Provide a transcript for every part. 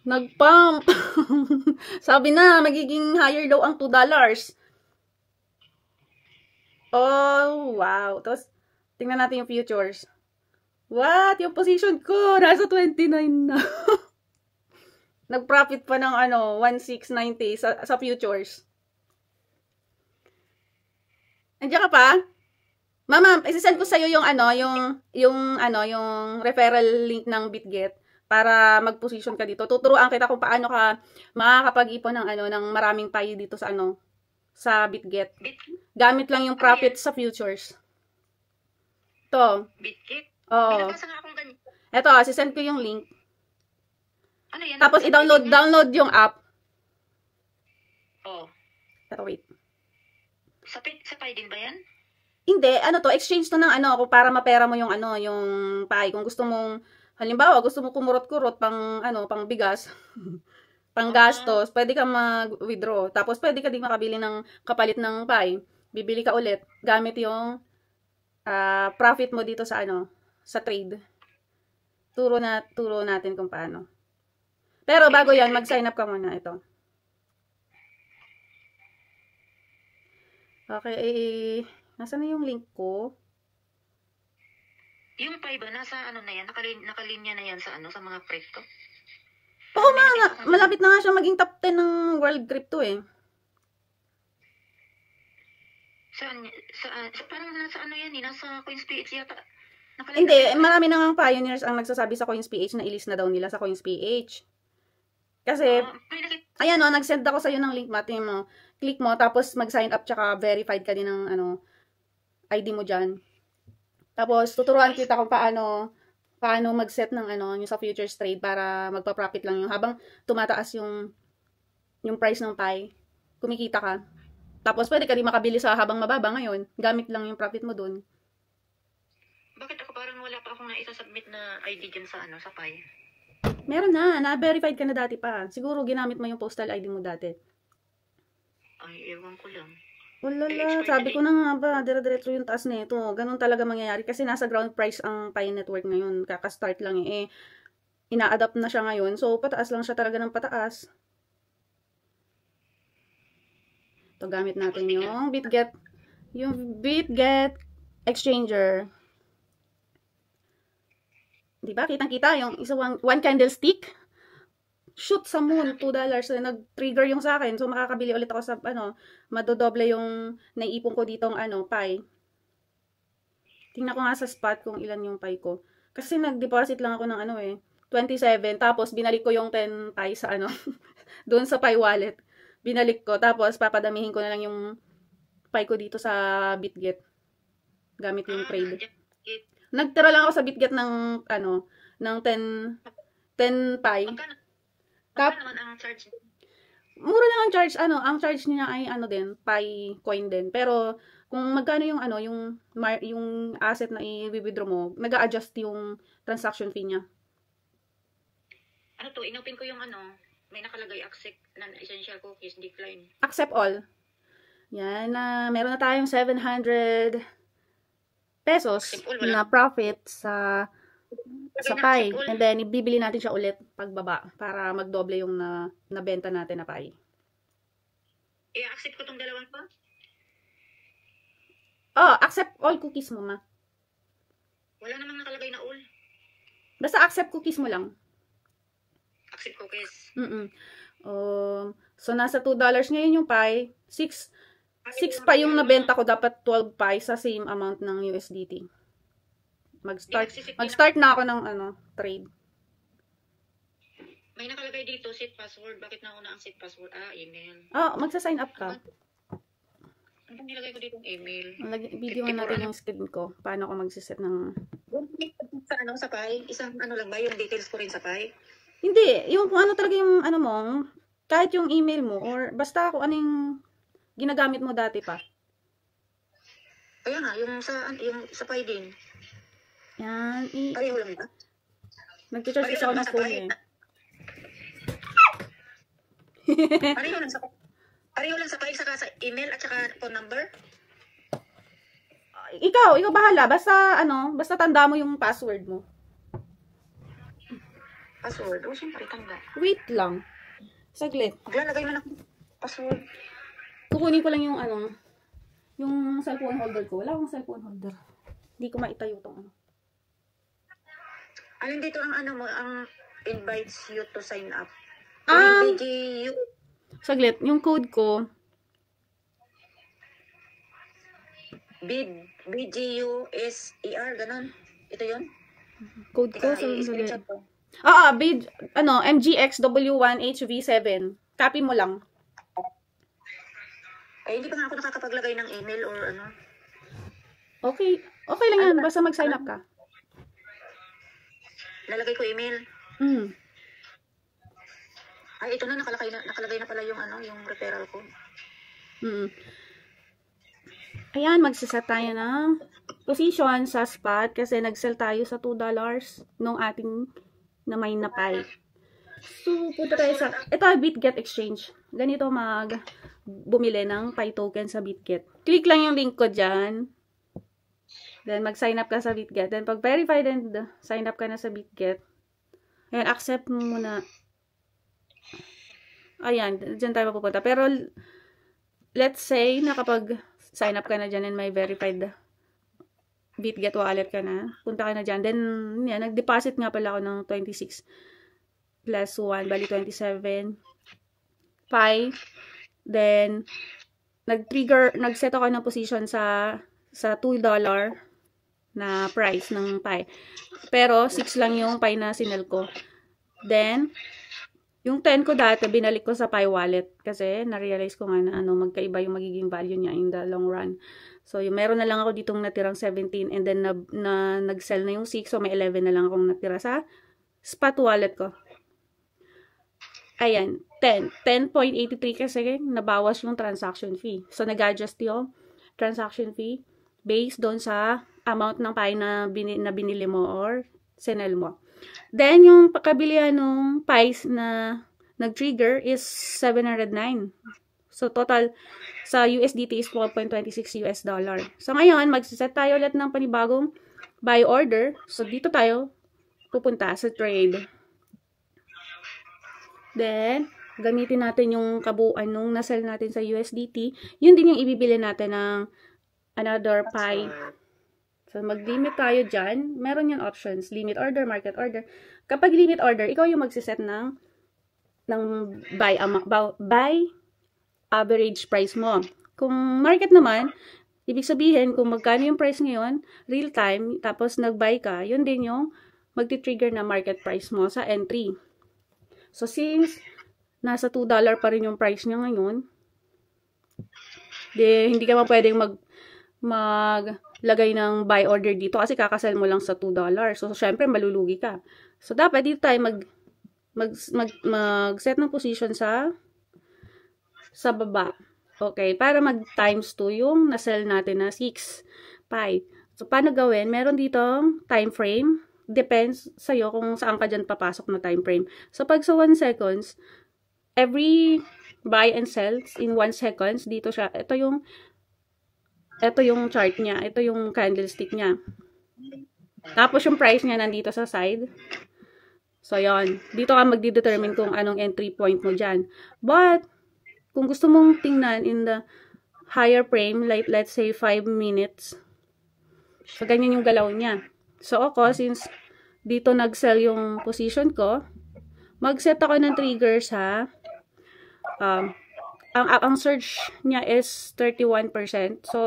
Nag-pump. Sabi na, magiging higher daw ang $2. Oh, wow. Tapos, tingnan natin yung futures. What? Yung position ko, nasa 29 na. Nag-profit pa ng 1690 sa futures. Andiyan ka pa? Mama, isisend ko sa'yo yung yung referral link ng BitGet para mag-position ka dito. Tuturuan kita kung paano ka makakapag-ipon ng maraming payo dito sa BitGet. Gamit lang yung profit sa futures. Ito. BitGet? Oo. Binabasa nga akong ganito. Ito, sisend ko yung link. Ano yan? Tapos download yung app. Oh. Ito, wait. Sa Pi din ba yan? Hindi, exchange to ng kung para mapera mo yung yung pay. Kung gusto mong, halimbawa, gusto mo kumurot-kurot pang bigas, pang gastos, pwede ka mag-withdraw. Tapos pwede ka din makabili ng kapalit ng pay. Bibili ka ulit gamit yung profit mo dito sa sa trade. Turo natin kung paano. Pero bago yan, mag-sign up ka muna ito. Okay, nasaan na yung link ko? Yung Pi ba, nasa na yan? Nakalinya na yan sa sa mga crypto? Oo, malapit na nga siya maging top 10 ng world crypto eh. Parang nasa yan nasa CoinsPH yata. Hindi, marami na nga pioneers ang nagsasabi sa CoinsPH na ilis na daw nila sa CoinsPH. Kasi, ayan nag-send ako sa'yo ng link, Mati mo. Click mo, tapos mag-sign up, tsaka verified ka din ng ID mo dyan. Tapos, tuturuan kita kung paano mag-set ng yung sa futures trade para magpa-profit lang yung habang tumataas yung price ng Pi. Kumikita ka. Tapos, pwede ka din makabili sa habang mababa ngayon. Gamit lang yung profit mo dun. Bakit ako parang wala pa akong naisasubmit na ID dyan sa sa Pi? Meron na-verified ka na dati pa. Siguro ginamit mo yung postal ID mo dati. Ay, ewan ko lang. Wala, sabi ko na nga ba, dire-diretso yung taas na ito. Ganun talaga mangyayari kasi nasa ground price ang Pi Network ngayon. Kaka-start lang ina-adapt na siya ngayon. So, pataas lang siya talaga ng pataas. Ito, gamit natin yung BitGet. Yung BitGet Exchanger. Diba? Kitang-kita yung one candlestick. Shoot sa moon, $2 na nag-trigger yung sa akin. So, makakabili ulit ako sa, madodoble yung naiipon ko ditong, Pi. Tingnan ko nga sa spot kung ilan yung Pi ko. Kasi nag-deposit lang ako ng, 27. Tapos, binalik ko yung 10 Pi sa, doon sa Pi wallet. Binalik ko. Tapos, papadamihin ko na lang yung Pi ko dito sa BitGet. Gamit yung trade. Nagtira lang ako sa BitGet ng 10 Pi. Magkano naman ang charge? Mura lang ang charge. Ang charge niya ay din, Pi coin din. Pero kung magkano yung yung asset na i-withdraw mo, nag-a-adjust yung transaction fee niya. Inopin ko yung may nakalagay accept non-essential cookies decline. Accept all. Yan meron na tayong 700 pesos na profit sa Pi. And then, ibibili natin siya ulit pagbaba para magdoble yung nabenta natin na Pi. I-accept ko tong dalawang pa? Oh, accept all cookies mo, ma. Wala namang nakalagay na all. Basta accept cookies mo lang. Accept cookies. So, nasa $2 ngayon yung Pi. 6 pa yung nabenta ko. Dapat 12 Pi sa same amount ng USDT. Mag-start na ako ng trade. May nakalagay dito, set password. Bakit nauna ang set password? Email. Magsa-sign up ka. Ano nilagay ko dito email? Video natin yung screen ko. Paano ako magsiset ng... Sa Pi? Isang lang ba? Yung details ko rin sa Pi? Hindi. Yung kung talaga yung mo, kahit yung email mo, or basta kung yung ginagamit mo dati pa. Kaya nga, yung sa Pi din. Yan. Pareho lang ba? Nag-charge ako ng phone eh. Pareho lang sa Pi, saka sa email at saka phone number? Ikaw bahala. Basta tanda mo yung password mo. Password. O, siyempre, tanda. Wait lang. Saglit. Maglalagay man ako password. Kukunin ko lang yung yung cellphone holder ko. Wala akong cellphone holder. Hindi ko maitayo tong ano. Alin dito ang mo, ang invites you to sign up. BGU. Saglit. Yung code ko, BGUSER, ganun. Ito yun? code ko, saglit. I-screenshot ko. MGXW1HV7. Copy mo lang. Ay, hindi pa nga ako nakakapaglagay ng email or ano. Okay. Okay lang yan. Basta mag-sign up ka. Lalagay ko email. Ay, ito na, nakalagay na pala yung yung referral code. Ayan, magsiset tayo ng position sa spot kasi nag-sell tayo sa $2 nung ating na may napay. So, punta tayo sa, ito ay BitGet Exchange. Ganito bumili ng Pi token sa BitGet. Click lang yung link ko dyan. Then, mag-sign up ka sa BitGet. Then, pag verified and sign up ka na sa BitGet, ayan, accept mo muna. Ayan, dyan tayo mapupunta. Pero, let's say, na kapag sign up ka na dyan and may verified BitGet wallet ka na, punta ka na dyan. Then, yan, nag-deposit nga pala ako ng 26 plus 1, bali 27 Pi. Then, nag-set ako ng position sa $2 na price ng Pi. Pero, 6 lang yung Pi na sinel ko. Then, yung 10 ko dati, binalik ko sa Pi wallet. Kasi, na-realize ko nga na magkaiba yung magiging value niya in the long run. So, yung meron na lang ako ditong natirang 17 and then nag-sell na yung 6. So, may 11 na lang akong natira sa spot wallet ko. Ayan, 10.83 kasi nabawas yung transaction fee. So, nag-adjust yung transaction fee based doon sa amount ng Pi na binili mo or sinel mo. Then, yung pagkabilihan ng Pi na nag-trigger is 709. So, total sa USDT is $4.26 US. So, ngayon, magsiset tayo ulit ng panibagong buy order. So, dito tayo pupunta sa trade. Then, gamitin natin yung kabuuan nung nasell natin sa USDT. Yun din yung ibibili natin ng another Pi. So, mag-limit tayo dyan. Meron yung options. Limit order, market order. Kapag limit order, ikaw yung magsiset ng buy average price mo. Kung market naman, ibig sabihin, kung magkano yung price ngayon, real time, tapos nag-buy ka, yun din yung magti-trigger na market price mo sa entry. So, since nasa $2 pa rin yung price niya ngayon, hindi ka pwedeng maglagay ng buy order dito kasi kakasell mo lang sa $2. So, syempre, malulugi ka. So, dapat dito tayo mag-set ng position sa baba. Okay, para mag times 2 yung na-sell natin na 6 Pi. So, paano gawin? Meron dito time frame. Depends sa'yo kung saan ka dyan papasok na time frame. So, pag sa 1 seconds, every buy and sell in 1 seconds, dito siya. Ito yung chart niya. Ito yung candlestick niya. Tapos, yung price niya nandito sa side. So, yon. Dito ka magdi-determine kung anong entry point mo dyan. But, kung gusto mong tingnan in the higher frame, like let's say 5 minutes, so, ganyan yung galaw niya. So, ako, since dito nag-sell yung position ko, mag-set ako ng trigger sa, ang surge niya is 31%. So,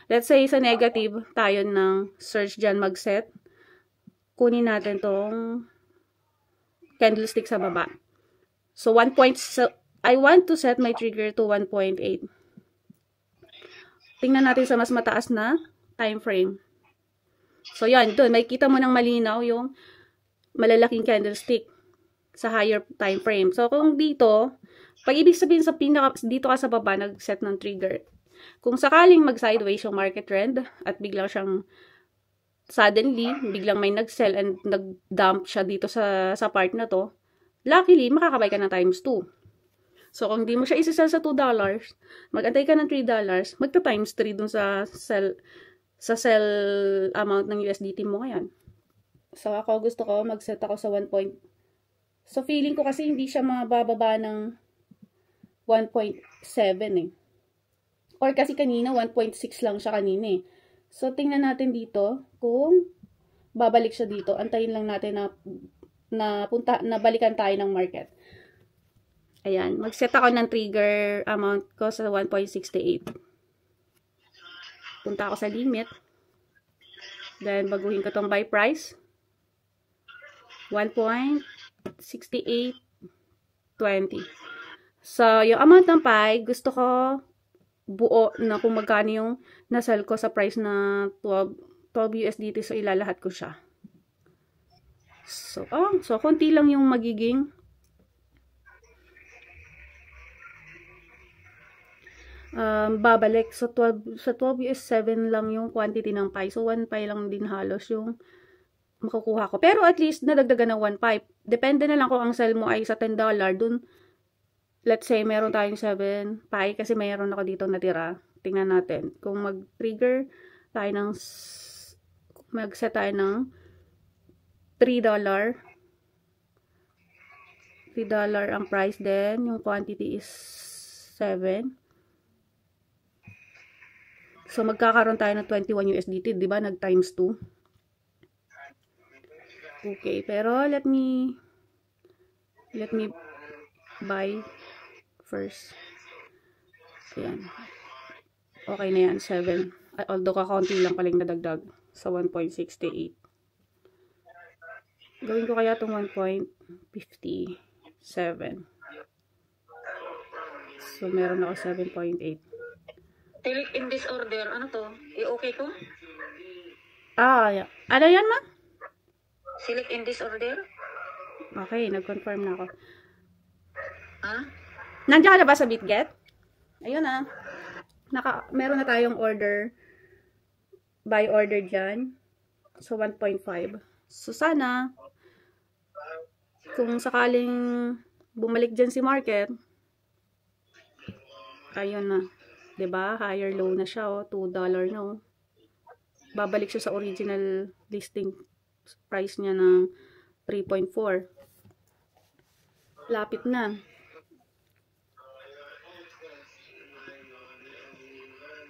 let's say sa negative tayo ng surge dyan mag-set. Kunin natin tong candlestick sa baba. So, I want to set my trigger to 1.8. Tingnan natin sa mas mataas na time frame. So, yan. Doon, may kita mo ng malinaw yung malalaking candlestick sa higher time frame. So, kung dito, pag ibig sabihin sa dito ka sa baba, nag-set ng trigger. Kung sakaling mag-sideways yung market trend at biglang siyang suddenly, biglang may nag-sell and nag-dump siya dito sa part na to, luckily, makakabay ka na times 2. So, kung di mo siya isi-sell sa $2, mag-antay ka ng $3, magta-times 3 dun sa sell amount ng USDT mo ngayon. So, ako gusto ko, mag-set ako sa 1.8 So, feeling ko kasi hindi siya mabababa ng 1.7 eh. Or kasi kanina, 1.6 lang siya kanina eh. So, tingnan natin dito kung babalik siya dito. Antayin lang natin na balikan tayo ng market. Ayan. Mag-set ako ng trigger amount ko sa 1.68. Punta ako sa limit. Then, baguhin ko tong buy price. 1.6820. So, yung amount ng pie, gusto ko buo na kung magkano yung nasal ko sa price na 12 USDT. So, ilalahat ko siya. So, konti lang yung magiging babalik. So, sa 12 US 7 lang yung quantity ng pie. So, 1 pie lang din halos yung makukuha ko. Pero at least, nadagdagan ng 1 pie. Depende na lang kung ang sell mo ay sa $10. Dun, let's say, meron tayong 7 pie kasi mayroon ako dito natira. Tingnan natin. Kung mag-trigger tayo ng, mag-set tayo ng $3. $3 ang price. Then, yung quantity is 7. So, magkakaroon tayo ng 21 USDT. Diba? Nag times 2. Okay. Pero, let me buy first. Ayan. Okay na yan. 7. Although, kakaunti lang paling nadagdag sa 1.68. Gawin ko kaya itong 1.57. So, meron ako 7.8. Select in this order. Ano to? I-okay ko? Yeah. Ano yan, ma? Select in this order? Okay, nag-confirm na ako. Ha? Nandiyan ka na ba sa BitGet? Ayun na. Meron na tayong order. Buy order dyan. So, 1.5. So, sana, kung sakaling bumalik dyan si market, ayun na. Diba? Higher low na siya, oh. $2 no. Babalik siya sa original listing price niya ng 3.4. Lapit na.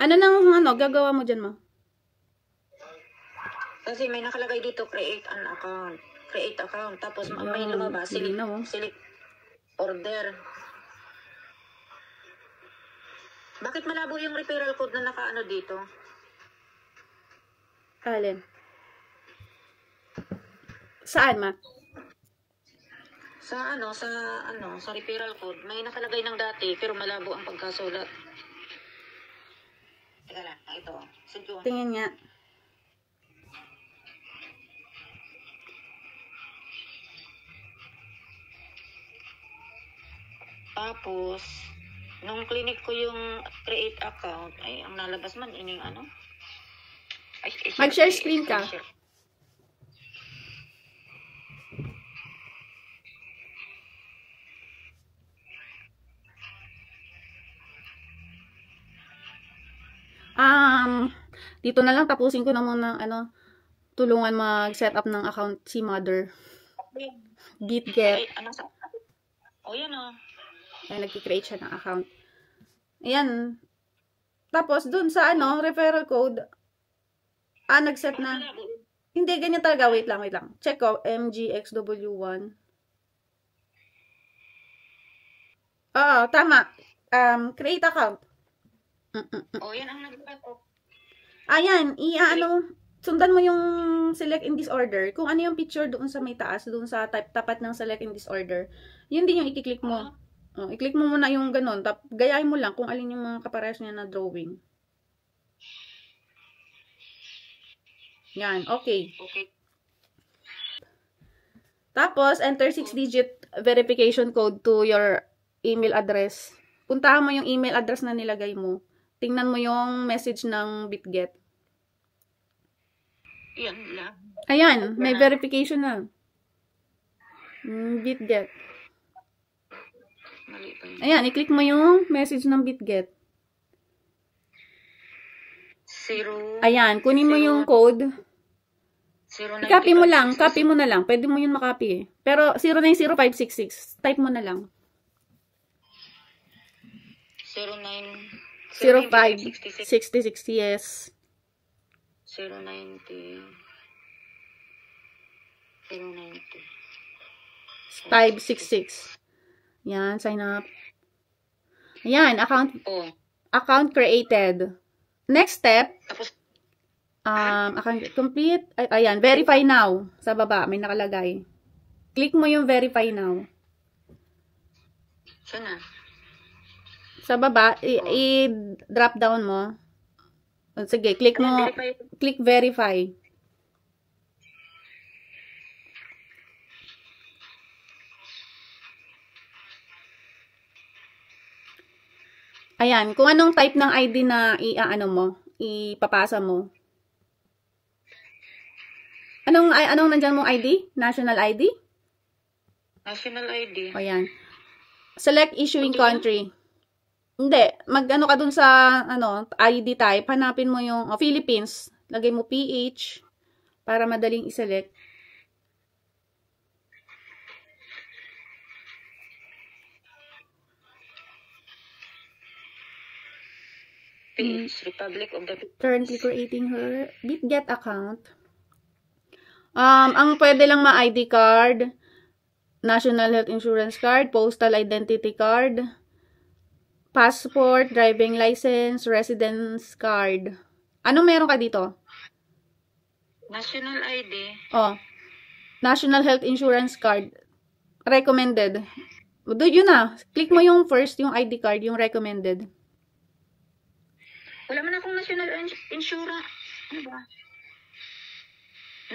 Ano nang gagawa mo dyan, ma? Kasi may nakalagay dito, create an account. Create account. Tapos may lumabas, select order. Bakit malabo yung referral code na nakaano dito? Alin? Saan, ma? Sa referral code, may nakalagay ng dati, pero malabo ang pagkasulat. Teka lang, ito. Tingin nga. Tapos, nung clinic ko yung create account, ay, ang nalabas man, yung ano? Mag-share screen ka. Dito na lang, tapusin ko na muna, tulungan mag-set up ng account si mother. BitGet. Yan o. Ay, nag-create siya ng account. Ayan. Tapos, dun sa, referral code, nag-set na. Hindi, ganyan talaga. Wait lang. Check ko, MGXW1. Tama. Create account. Yan ang nag-set up. Ayan, sundan mo yung select in this order. Kung ano yung picture doon sa may taas, doon sa tapat ng select in this order, yun din yung i-click mo. I-click mo muna yung ganun. Gayahin mo lang kung alin yung mga kaparehas niya na drawing. Yan, okay. Tapos, enter 6-digit verification code to your email address. Puntahan mo yung email address na nilagay mo. Tingnan mo yung message ng BitGet. Yan lang. Ayan, may verification na. BitGet. Mali pa yun. Ayan, i-click mo yung message ng BitGet. Ayan, kunin mo yung code. I-copy mo lang. Copy mo na lang. Pwede mo yun makopy eh. Pero 090566. Type mo na lang. 0566, yes. 090. 566. Yan, sign up. Ayan, account created. Next step, account complete. Ayan, verify now. Sa baba, may nakalagay. Click mo yung verify now. Sana? Sa baba, i-drop down mo. Sige, click mo. Click verify. Ayan, kung anong type ng ID na ipapasa mo. Anong nandyan mong ID? National ID? National ID. O yan. Select issuing country. Hindi, mag-ano ka dun sa ID type, hanapin mo yung Philippines. Lagay mo PH para madaling i-select. Republic of the Currently creating her BitGet account. Ang pwede lang ma-ID card, National Health Insurance Card, Postal Identity Card, Passport, Driving License, Residence Card. Anong meron ka dito? National ID. National Health Insurance Card. Recommended. Yun na. Click mo yung first, yung ID card, yung recommended. Wala man akong national insurance. Ano ba?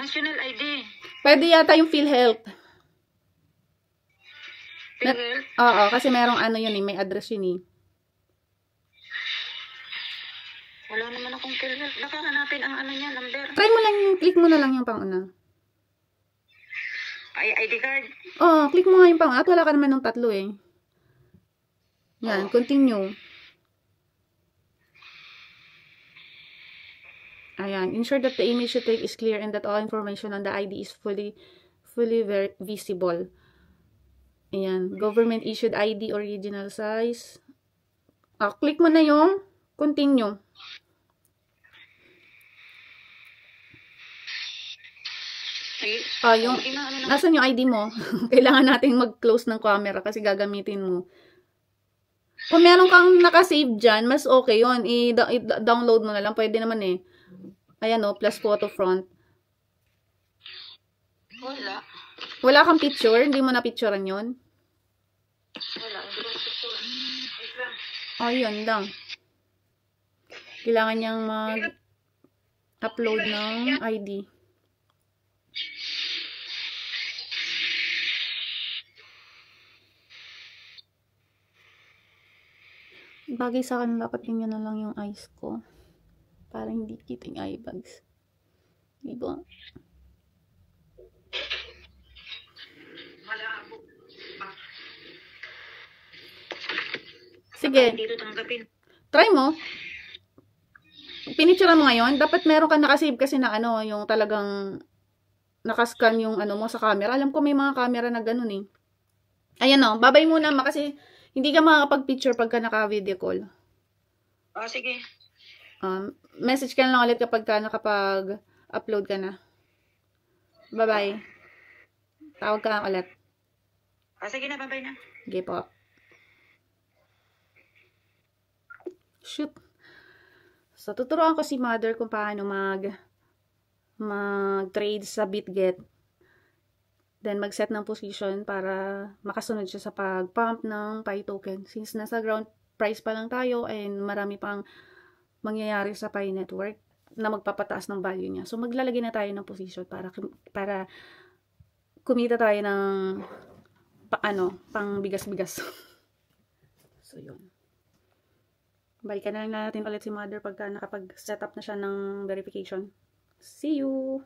National ID. Pwede yata yung PhilHealth. PhilHealth? Oo, kasi merong yun may address yun eh. Wala naman akong PhilHealth. Baka hanapin ang niya, number. Try mo lang yung, click mo na lang yung pang-una. ID card? Click mo nga yung pang-una. At wala ka naman ng tatlo eh. Yan, continue. Ayan, ensure that the image you take is clear and that all information on the ID is fully visible. Ayan, government issued ID, original size. Click mo na yung continue. Nasaan yung ID mo? Kailangan nating mag-close ng camera kasi gagamitin mo. Kung meron kang nakasave dyan, mas okay yun. I-download mo na lang. Pwede naman eh. Ayan plus photo front. Wala. Wala kang picture? Hindi mo na-picturean yun? Wala. Yun lang. Kailangan niyang mag-upload ng ID. Bagay sa akin, dapat ganyan na lang yung eyes ko. Para hindi kita yung eye bags. Diba? Sige. Try mo. Pinicturean mo ngayon. Dapat meron ka nakasave kasi na yung talagang nakascan yung mo sa camera. Alam ko may mga camera na ganun eh. Ayan babay muna kasi hindi ka makakapag-picture pagka naka-video call. Sige. Message ka na lang ulit kapag nakapag-upload ka na. Bye-bye. Tawag ka ulit. Sige na, bye-bye na. Okay po. Shoot. So, tuturuan ko si mother kung paano mag-trade sa BitGet. Then, mag-set ng position para makasunod siya sa pag-pump ng Pi token. Since nasa ground price pa lang tayo and marami pang mangyayari sa Pi network na magpapataas ng value niya. So, maglalagay na tayo ng position para kumita tayo ng pang bigas-bigas. So, yun. Balikan na lang natin ulit si mother pagka nakapag-setup na siya ng verification. See you!